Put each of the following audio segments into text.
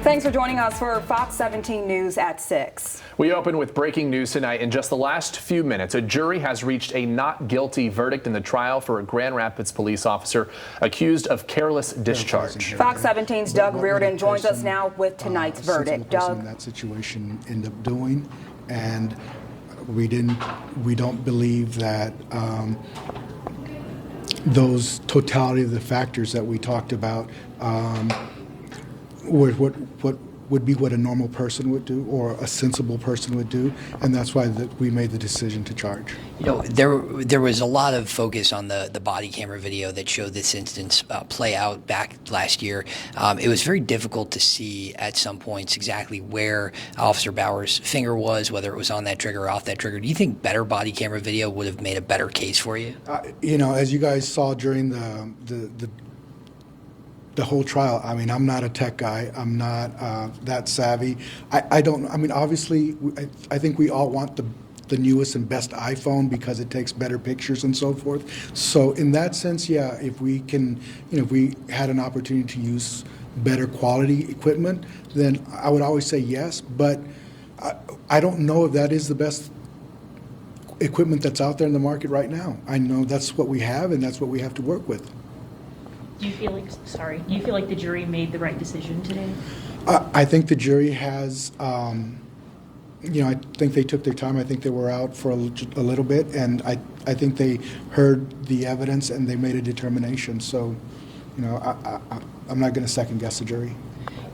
Thanks for joining us for Fox 17 News at 6. We open with breaking news tonight. In just the last few minutes, a jury has reached a not guilty verdict in the trial for a Grand Rapids police officer accused of careless discharge. Fox 17's Doug Reardon joins us now with tonight's verdict. Doug, in that situation ended up doing, and we don't believe that those totality of the factors that we talked about what would be what a normal person would do or a sensible person would do, and that's why we made the decision to charge. You know, there was a lot of focus on the body camera video that showed this instance play out back last year. It was very difficult to see at some points exactly where Officer Bauer's finger was, whether it was on that trigger or off that trigger. Do you think better body camera video would have made a better case for you? You know, as you guys saw during the whole trial, I mean, I'm not a tech guy. I'm not that savvy. I mean, obviously, I think we all want the newest and best iPhone because it takes better pictures and so forth. So in that sense, yeah, if we can, you know, if we had an opportunity to use better quality equipment, then I would always say yes. But I don't know if that is the best equipment that's out there in the market right now. I know that's what we have, and that's what we have to work with. Do you feel like the jury made the right decision today? I think the jury has, you know, I think they took their time. I think they were out for a little bit, and I think they heard the evidence and they made a determination. So, you know, I'm not going to second guess the jury.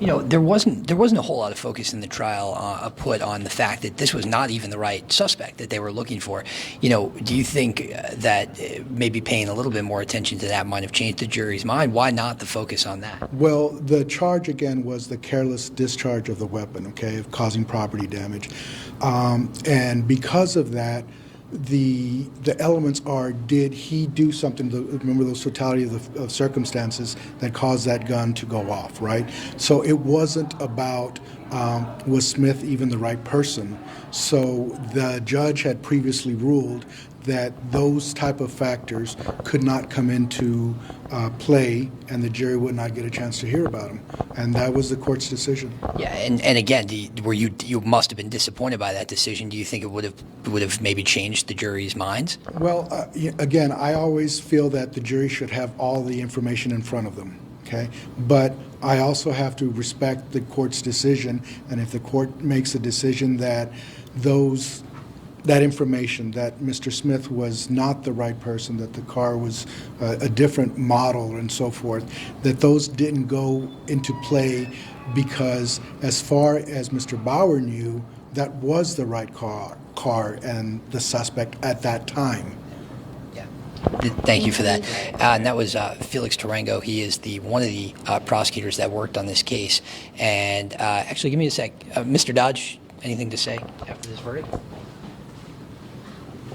You know, there wasn't a whole lot of focus in the trial put on the fact that this was not even the right suspect that they were looking for. You know, do you think that maybe paying a little bit more attention to that might have changed the jury's mind? Why not the focus on that? Well, the charge again was the careless discharge of the weapon, okay, of causing property damage, and because of that, the elements are: did he do something? Remember those totality of circumstances that caused that gun to go off, right? So it wasn't about was Smith even the right person. So the judge had previously ruled that those type of factors could not come into play, and the jury would not get a chance to hear about them, and that was the court's decision. Yeah, and again, you must have been disappointed by that decision. Do you think it would have maybe changed the jury's minds? Well, again, I always feel that the jury should have all the information in front of them. Okay, but I also have to respect the court's decision, and if the court makes a decision that that information, that Mr. Smith was not the right person, that the car was a different model and so forth, that those didn't go into play because as far as Mr. Bauer knew, that was the right car and the suspect at that time. Yeah. Thank you for that. And that was Felix Tarango. He is one of the prosecutors that worked on this case. And actually, give me a sec. Mr. Dodge, anything to say after this verdict?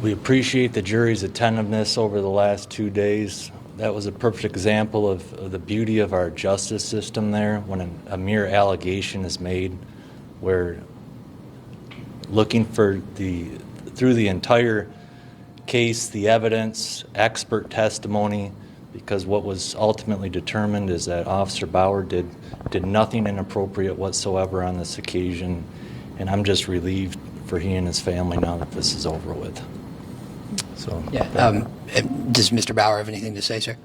We appreciate the jury's attentiveness over the last 2 days. That was a perfect example of the beauty of our justice system there, when a mere allegation is made, where looking for through the entire case, the evidence, expert testimony, because what was ultimately determined is that Officer Bauer did nothing inappropriate whatsoever on this occasion, and I'm just relieved for he and his family now that this is over with. So, yeah. Does Mr. Bauer have anything to say, sir?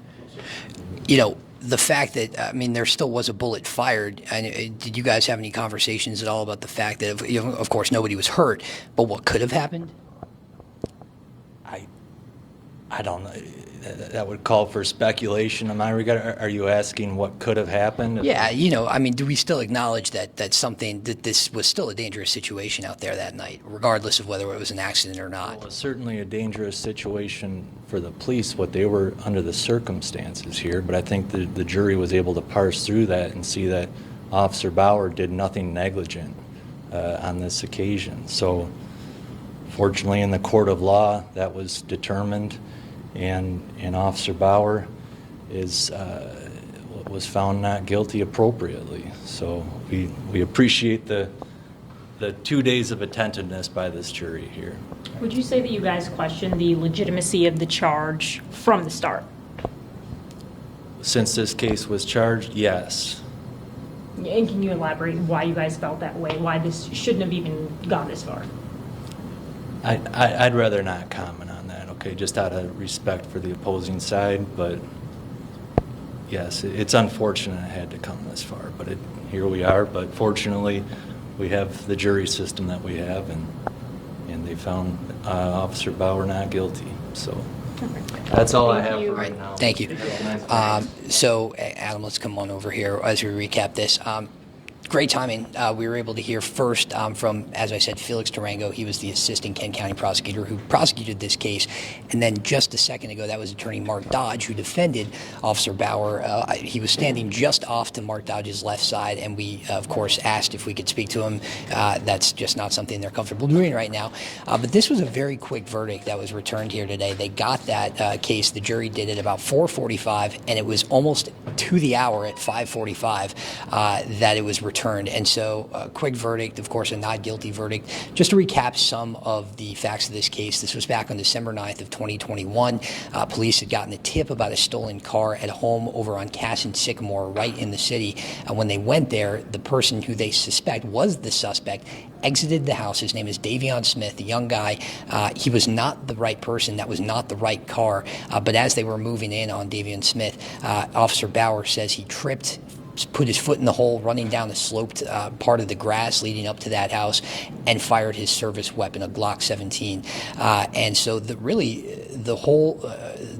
You know, the fact that, I mean, there still was a bullet fired. And did you guys have any conversations at all about the fact that, of course, nobody was hurt, but what could have happened? I don't know. That would call for speculation in my regard. Are you asking what could have happened? Yeah, you know, I mean, do we still acknowledge that this was still a dangerous situation out there that night, regardless of whether it was an accident or not? Well, it was certainly a dangerous situation for the police, what they were under the circumstances here, but I think the jury was able to parse through that and see that Officer Bauer did nothing negligent on this occasion. So fortunately, in the court of law, that was determined. And Officer Bauer was found not guilty appropriately. So we appreciate the 2 days of attentiveness by this jury here. Would you say that you guys questioned the legitimacy of the charge from the start? Since this case was charged, yes. And can you elaborate why you guys felt that way? Why this shouldn't have even gone this far? I'd rather not comment on that, okay, just out of respect for the opposing side, but yes, it's unfortunate it had to come this far, but here we are. But fortunately, we have the jury system that we have, and they found Officer Bauer not guilty. So that's all I have for right now. Thank you. So, Adam, let's come on over here as we recap this. Great timing. We were able to hear first from, as I said, Felix Durango. He was the assistant Kent County prosecutor who prosecuted this case. And then just a second ago, that was attorney Mark Dodge, who defended Officer Bauer. He was standing just off to Mark Dodge's left side, and we, of course, asked if we could speak to him. That's just not something they're comfortable doing right now. But this was a very quick verdict that was returned here today. They got that case. The jury did it about 4:45, and it was almost to the hour at 5:45 that it was returned. And so a quick verdict, of course, a not guilty verdict. Just to recap some of the facts of this case, this was back on December 9th of 2021. Police had gotten a tip about a stolen car at home over on Cass and Sycamore right in the city. When they went there, the person who they suspect was the suspect exited the house. His name is Davion Smith, a young guy. He was not the right person. That was not the right car. But as they were moving in on Davion Smith, Officer Bauer says he tripped, put his foot in the hole, running down the sloped part of the grass leading up to that house, and fired his service weapon, a Glock 17. And so the whole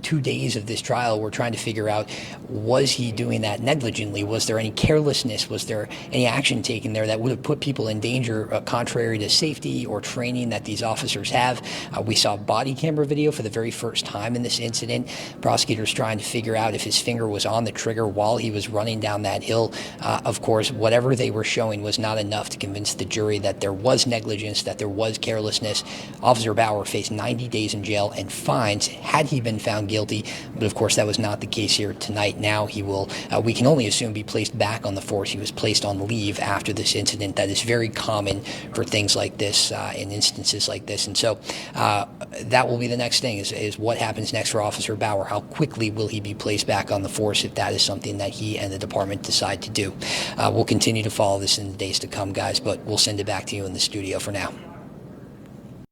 2 days of this trial, we're trying to figure out, was he doing that negligently? Was there any carelessness? Was there any action taken there that would have put people in danger contrary to safety or training that these officers have? We saw body camera video for the very first time in this incident. Prosecutors trying to figure out if his finger was on the trigger while he was running down that hill. Of course, whatever they were showing was not enough to convince the jury that there was negligence, that there was carelessness. Officer Bauer faced 90 days in jail and fines had he been found guilty. But of course, that was not the case here tonight. Now he will, we can only assume, be placed back on the force. He was placed on leave after this incident. That is very common for things like this, in instances like this. And so that will be the next thing, is what happens next for Officer Bauer. How quickly will he be placed back on the force if that is something that he and the department decide to do? We'll continue to follow this in the days to come, guys, but we'll send it back to you in the studio for now.